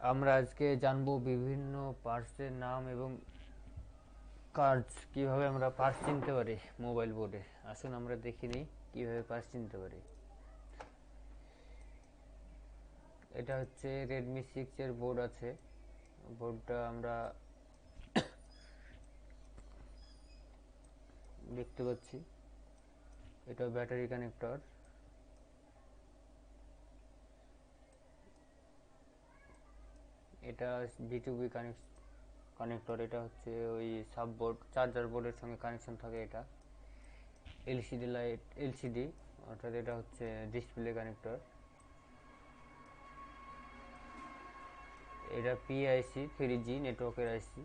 আমরা আজকে জানবো বিভিন্ন পার্টসের নাম এবং কাজ কিভাবে আমরা পার্টস চিনতে পারি মোবাইল বোর্ডে। আসুন আমরা দেখে নিই কিভাবে পার্টস চিনতে পারি। এটা হচ্ছে রেডমি 6 এর বোর্ড আছে। বোর্ডটা আমরা দেখতে পাচ্ছি। এটা ব্যাটারি কানেক্টর। এটা B2B কানেক্টর। এটা হচ্ছে ওই সাব বোর্ড, চার্জার বোর্ডের সঙ্গে কানেকশন থাকে। এটা এলসিডি লাইট, এলসিডি অর্থাৎ এটা হচ্ছে ডিসপ্লে কানেক্টর। এটা পিআইসি 3G নেটওয়ার্কের আইসি।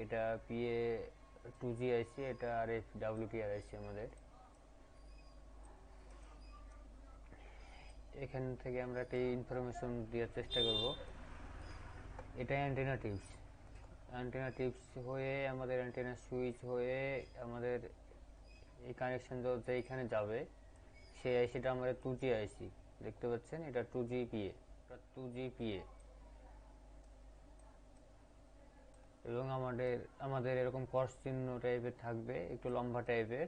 এটা পিএ 2G আইসি। এটা RF WTR আইসি আমাদের। এখান থেকে আমরা একটা ইনফরমেশন দেওয়ার চেষ্টা করব। এটা অ্যান্টেনা টিপস। অ্যান্টেনা টিপস হয়ে আমাদের অ্যান্টেনা সুইচ হয়ে আমাদের এই কানেকশন যেখানে যাবে সেই আইসিটা আমাদের 2G আইসি। দেখতে পাচ্ছেন এটা 2G পিএ। 2G PA. এবং আমাদের আমাদের এরকম ক্রস চিহ্ন টাইপের থাকবে, একটু লম্বা টাইপের।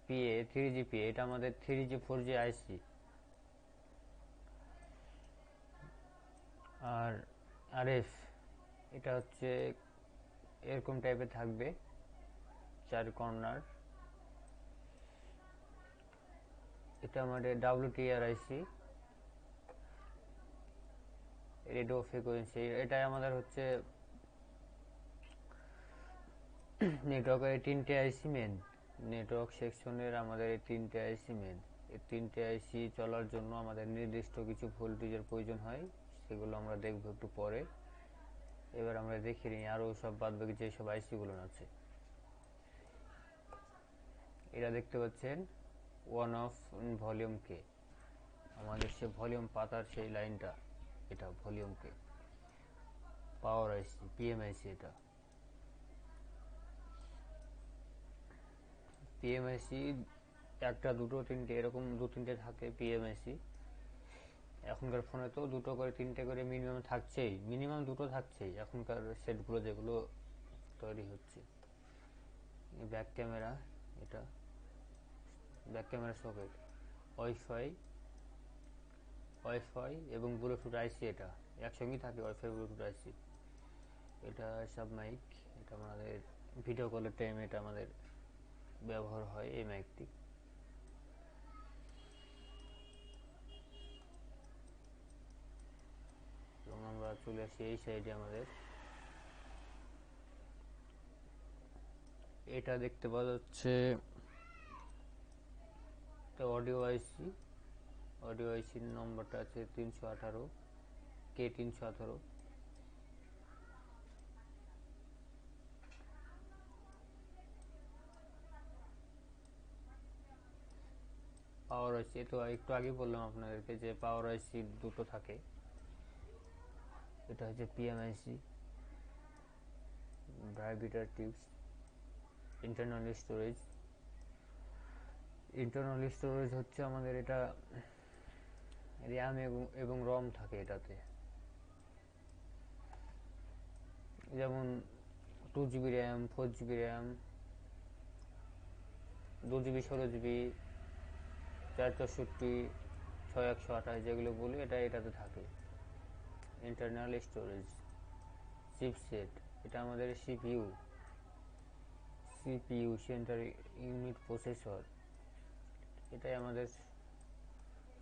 পিএ 3G পিএ, এটা আমাদের 3G 4G আইসি। আর RF এটা হচ্ছে এরকম টাইপের থাকবে, 4 কর্নার। এটা আমাদের WTR আইসি, রেডিও ফ্রিকোয়েন্সি। এটাই আমাদের হচ্ছে নেটওয়ার্কের 3টে আইসি মেন। নেটওয়ার্ক সেকশনের আমাদের এই 3টে আইসি মেন। এই 3টে আইসি চলার জন্য আমাদের নির্দিষ্ট কিছু ভোল্টেজের প্রয়োজন হয়, সেগুলো আমরা দেখব একটু পরে। এবার আমরা দেখে নিই আরও সব বাদবাকি যেসব আইসিগুলো আছে। এটা দেখতে পাচ্ছেন ওয়ান অফ ভলিউম কে, আমাদের সে ভলিউম পাতার সেই লাইনটা। এটা ভলিউম কে। পাওয়ার আইসি, পিএমআইসি। এটা পিএমআইসি একটা, দুটো, তিনটে, এরকম 2-3টে থাকে পিএমআইসি। এখনকার ফোনে তো দুটো করে, তিনটে করে মিনিমাম থাকছেই, মিনিমাম দুটো থাকছেই এখনকার সেটগুলো যেগুলো তৈরি হচ্ছে। Back camera. এটা back camera socket, wifi, wifi এবং ব্লুটুথ আইসি। এটা একসঙ্গেই থাকে, ওয়াইফাই ব্লুটুথ আইসি। এটা সব মাইক। এটা আমাদের ভিডিও কলের টাইমে এটা আমাদের ব্যবহার হয় এই মাইকটি। এবং আমরা চলে আসি এই সাইডে। আমাদের এটা দেখতে পাওয়া যাচ্ছে অডিও আইসি। অডিও আইসির নম্বরটা আছে 318, K318। পাওয়ার আইসি তো একটু আগে বললাম আপনাদেরকে যে পাওয়ার আইসি দুটো থাকে। এটা হচ্ছে PMIC, vibrator tips. Internal storage. Internal storage হচ্ছে আমাদের এটা র্যাম এবং রম থাকে এটাতে। যেমন 2GB RAM, 4GB RAM, 2GB, 16GB, 464, 6128 যেগুলো বলি এটা এটাতে থাকে। Internal storage. চিপসেট। এটা আমাদের সিপিইউ, সেন্ট্রাল ইউনিট প্রসেসর। এটাই আমাদের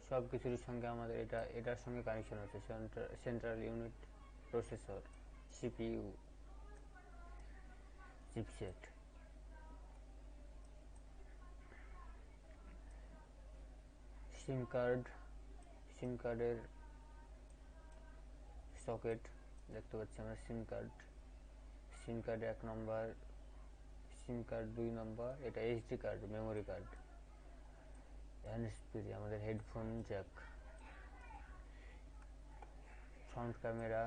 সব কিছুর সঙ্গে আমাদের এটার সঙ্গে কানেকশন আছে। Central unit processor, CPU, chipset. SIM card. SIM কার্ডের সকেট দেখতে পাচ্ছি আমরা। SIM card, SIM card 1 number, SIM card 2 number. এটা HD card, memory card. Handsfree আমাদের headphone jack. Front camera,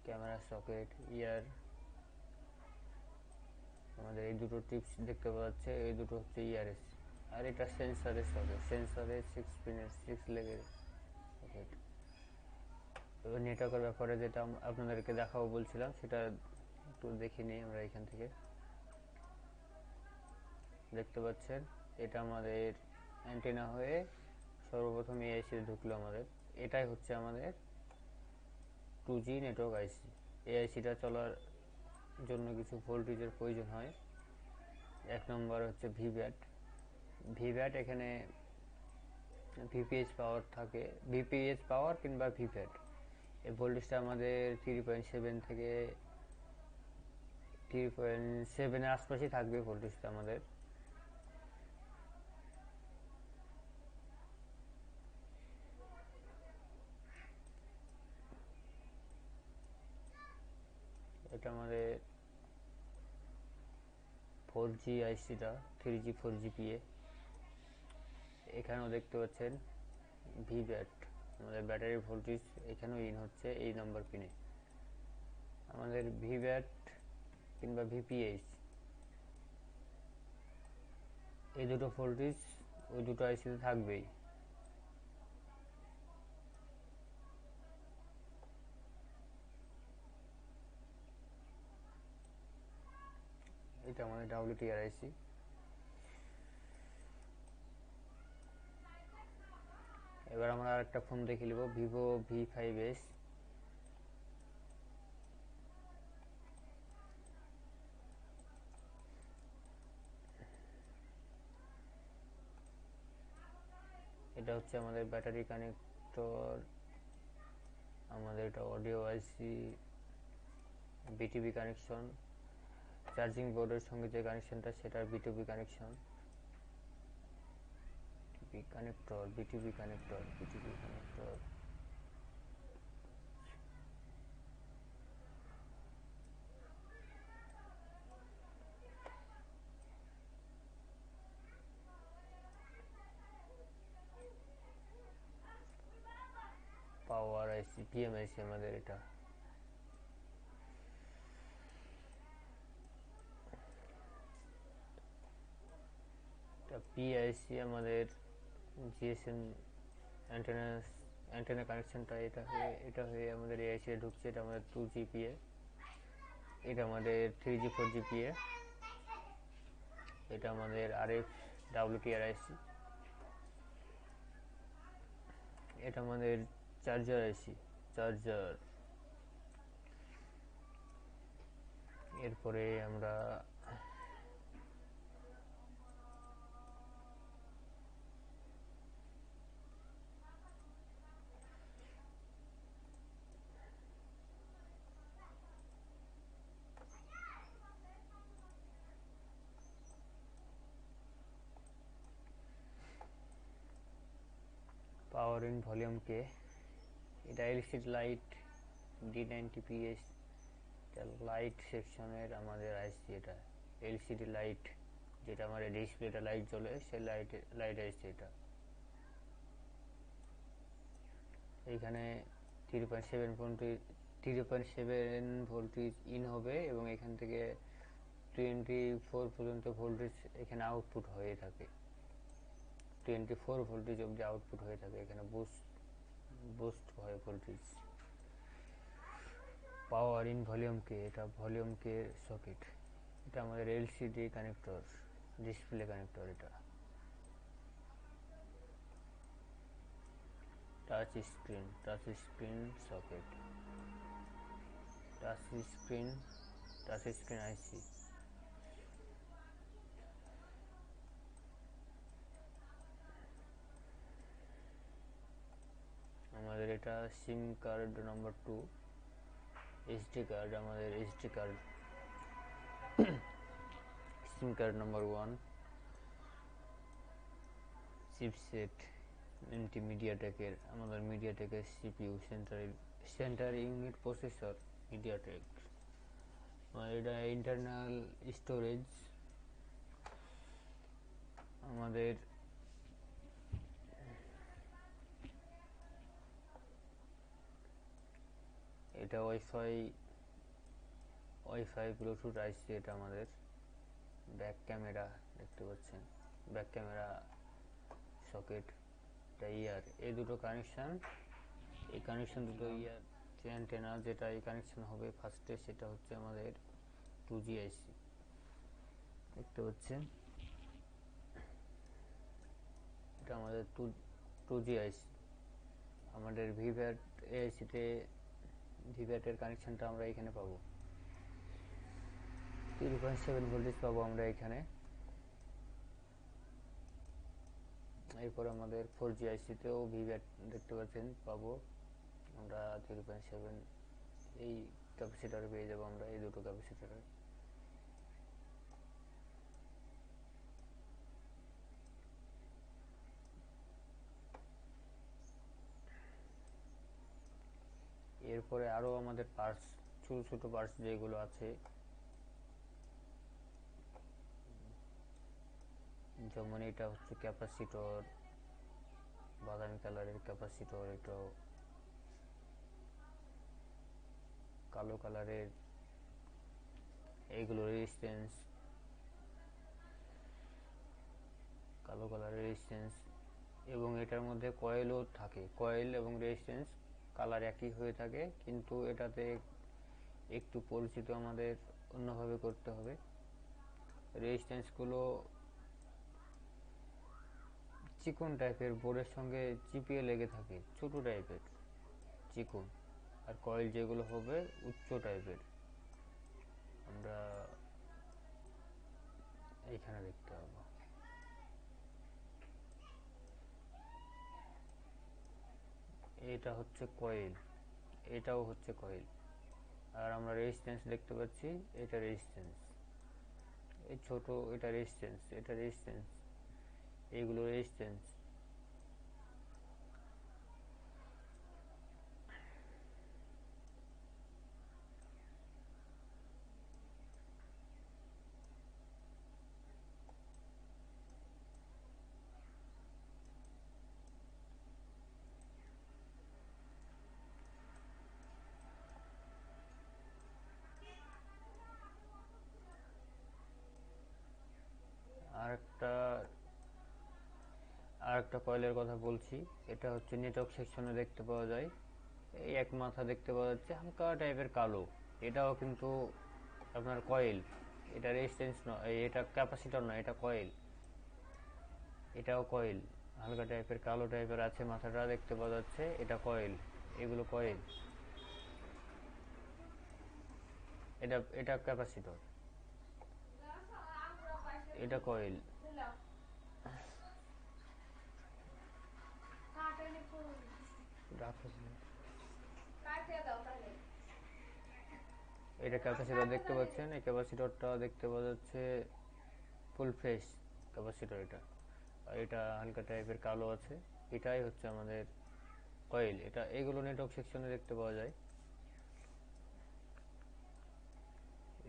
camera socket, ear. আমাদের এই দুটো টিপস দেখতে পাওয়া যাচ্ছে, এই দুটো হচ্ছে ইয়ারএস। আর এটা সেন্সারের সকেট, সেন্সারের 6 পিনের 6 লেগের সকেট। নেটওয়ার্কের ব্যাপারে যেটা আপনাদেরকে দেখাবো বলছিলাম, সেটা একটু দেখে নিই আমরা। এখান থেকে দেখতে পাচ্ছেন এটা আমাদের অ্যান্টেনা হয়ে সর্বপ্রথম এআইসি ঢুকলো আমাদের। এটাই হচ্ছে আমাদের 2G নেটওয়ার্ক আইসি। এআইসিটা চলার জন্য কিছু ভোল্টেজের প্রয়োজন হয়। এক নম্বর হচ্ছে ভিভ্যাট। ভিভ্যাট এখানে ভিপিএইচ পাওয়ার থাকে, ভিপিএইচ পাওয়ার কিংবা ভিভ্যাট। এই ভোল্টেজটা আমাদের 3.7 থেকে 3.7 এর আশপাশই থাকবে ভোল্টেজটা আমাদের। এটা আমাদের 4G আইসিটা, 3G 4G PA। এখানেও দেখতে পাচ্ছেন ভিভ্যাট, আমাদের ব্যাটারি ভোল্টেজ এখানেও ইন হচ্ছে এই নাম্বার পিনে। আমাদের ভিভ্যাট কিংবা ভিপিএইচ এই দুটো ভোল্টেজ ওই দুটো আইসিতে থাকবেই। এটা আমাদের WTR আইসি। এবার আমরা আরেকটা ফোন দেখে নিব, ভিভো V5s। এটা হচ্ছে আমাদের ব্যাটারি কানেক্টর, আমাদের এটা অডিও আইসি, বিটিভি কানেকশন, চার্জিং বোর্ডের সঙ্গে যে কানেকশনটা সেটা বিটিভি কানেকশন, বিটিভি কানেক্টর। পাওয়ার আইসি, পিএম আইসি আমাদের এটা। পিআইসি আমাদের জিএসএম অ্যান্টেনা, অ্যান্টেনা কানেকশনটা এটা হয়ে আমাদের এআইসি ঢুকছে। এটা আমাদের 2GPA। এটা আমাদের 3G 4GPA। এটা আমাদের RF WTR আইসি। এটা আমাদের চার্জার আইসি, চার্জার। এরপরে আমরা পাওয়ার ইন ভলিউম কে। এটা এলসিডি লাইট D90PS, এটা লাইট সেকশনের আমাদের আইসি। এটা এলসিডি লাইট, যেটা আমাদের ডিসপ্লেটা লাইট জ্বলে সেই লাইট আইসি এটা। এইখানে 3.7 ভোল্টেজ ইন হবে এবং এখান থেকে 24 পর্যন্ত ভোল্টেজ এখানে আউটপুট হয়ে থাকে। 24 ভোল্টেজ অবধি আউটপুট হয়ে থাকে, এখানে বুস্ট হয় voltage. Power in volume key, এটা ভলিউম কে সকেট। এটা আমাদের এলসিডি কানেক্টর, ডিসপ্লে কানেক্টর। এটা touch screen socket, touch screen IC. আমাদের এটা SIM card number 2, SD card আমাদের SD card, SIM card number 1, chipset মিডিয়াটেকের, আমাদের মিডিয়াটেকের CPU, centre unit processor MediaTek. এটা ইন্টারনাল স্টোরেজ আমাদের। এটা ওয়াইফাই ব্লুটুথ আইসি। এটা আমাদের ব্যাক ক্যামেরা, দেখতে পাচ্ছেন ব্যাক ক্যামেরা সকেট। এটা ইয়ার, এই দুটো কানেকশান এই কানেকশন দুটো ইয়ার অ্যান্টেনা যেটা এই কানেকশন হবে ফার্স্টে, সেটা হচ্ছে আমাদের 2G আইসি। দেখতে পাচ্ছেন এটা আমাদের 2G আইসি। আমাদের ভিভ্যাট এআইসিতে ভিভ্যাটের কানেকশনটা আমরা এখানে পাবো, 3.7 ভোল্টেজ পাবো আমরা এখানে। এরপর আমাদের 4G আইসিতেও ভিভ্যাট দেখতে পাচ্ছেন পাবো আমরা 3.7, এই ক্যাপাসিটার পেয়ে যাবো আমরা, এই দুটো ক্যাপাসিটার। এরপরে আরো আমাদের পার্টস, ছোট ছোট পার্টস যেগুলো আছে, যেমন এটা হচ্ছে ক্যাপাসিটর, বাদামি কালারের ক্যাপাসিটর, এটাও কালো কালারের, এইগুলো রেজিস্ট্যান্স, কালো কালারের রেজিস্ট্যান্স। এবং এটার মধ্যে কয়েলও থাকে, কয়েল এবং রেজিস্ট্যান্স কালার একই হয়ে থাকে, কিন্তু এটাতে একটু পরিচিত আমাদের অন্যভাবে করতে হবে। রেজিস্ট্যান্সগুলো চিকন টাইপের, বোর্ডের সঙ্গে চিপিয়ে লেগে থাকে, ছোট টাইপের চিকন। আর কয়েল যেগুলো হবে উচ্চ টাইপের, আমরা এইখানে দেখতে পাবো। এটা হচ্ছে কয়েল, এটাও হচ্ছে কয়েল। আর আমরা রেজিস্ট্যান্স দেখতে পাচ্ছি, এটা রেজিস্ট্যান্স, এই ছোট, এটা রেজিস্ট্যান্স, এটা রেজিস্ট্যান্স, এইগুলো রেজিস্ট্যান্স। আর একটা কয়েলের কথা বলছি, এটা হচ্ছে নেটওয়ার্ক সেকশনে দেখতে পাওয়া যায়। এই এক মাথা দেখতে পাওয়া যাচ্ছে হালকা টাইপের কালো, এটাও কিন্তু আপনার কয়েল। এটা রেজিস্ট্যান্স নয়, এটা ক্যাপাসিটর নয়, এটা কয়েল, এটাও কয়েল। হালকা টাইপের কালো টাইপের আছে, মাথাটা দেখতে পাওয়া যাচ্ছে, এটা কয়েল, এগুলো কয়েল। এটা এটা ক্যাপাসিটর, এটা কয়েল। এটা ক্যাপাসিটর দেখতে পাচ্ছেন, এই ক্যাপাসিটরটা দেখতে পাওয়া যাচ্ছে ফুল ফ্রেশ ক্যাপাসিটর এটা। আর এটা হালকা টাইপের কালো আছে, এটাই হচ্ছে আমাদের কয়েল। এটা এগুলো নেটওয়ার্ক সেকশনে দেখতে পাওয়া যায়।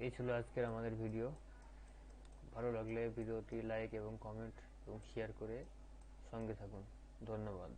এই ছিল আজকের আমাদের ভিডিও। ভালো লাগলে ভিডিওটি লাইক এবং কমেন্ট এবং শেয়ার করে সঙ্গে থাকুন। ধন্যবাদ।